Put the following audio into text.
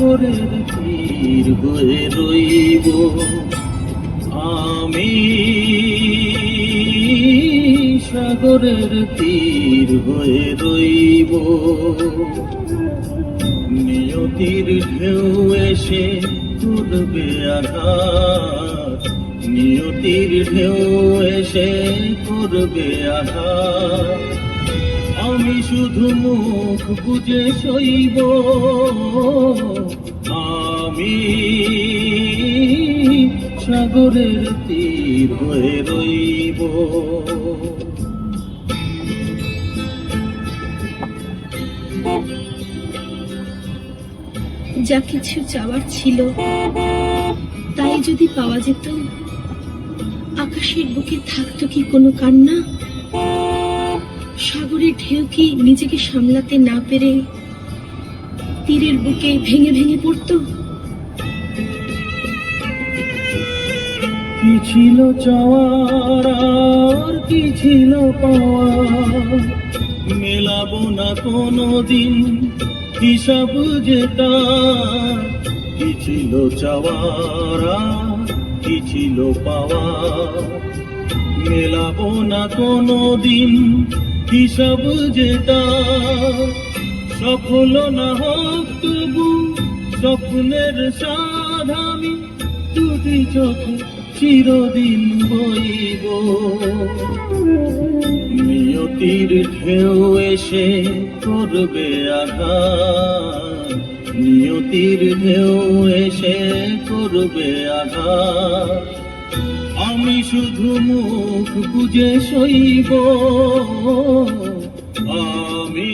সাগরের তীর হয়ে রইব আমি, সাগরের তীর হয়ে রইব। নিয়তির ঢেউ এসে করবে আঘাত, নিয়তির ঢেউ এসে করবে আঘাত, আমি শুধু মুখ বুজে সইব, আমি সাগরের তীর হয়ে রইব। যা কিছু চাওয়ার ছিল তাই যদি পাওয়া যেত, আকাশের বুকে থাকতো কি কোনো কান্না? সাগরের ঢেউ কি নিজেকে সামলাতে না পেরে তীরের বুকে ভেঙে ভেঙে পড়তো? কি ছিল চাওয়ার আর কি ছিল পাওয়া, মেলাবো না কোনো দিন হিসাব যেটা। কি ছিল চাওয়ার আর কি ছিল পাওয়া, মেলাবো না কোনো দিন হিসাব যেটা। সফল না হোক তবু স্বপ্নের সাধ আমি দুটি চোখে চিরদিন বইব। নিয়তির ঢেউ এসে করবে আঘাত, নিয়তির ঢেউ এসে করবে আঘাত, আমি শুধু মুখ বুজে সইব, আমি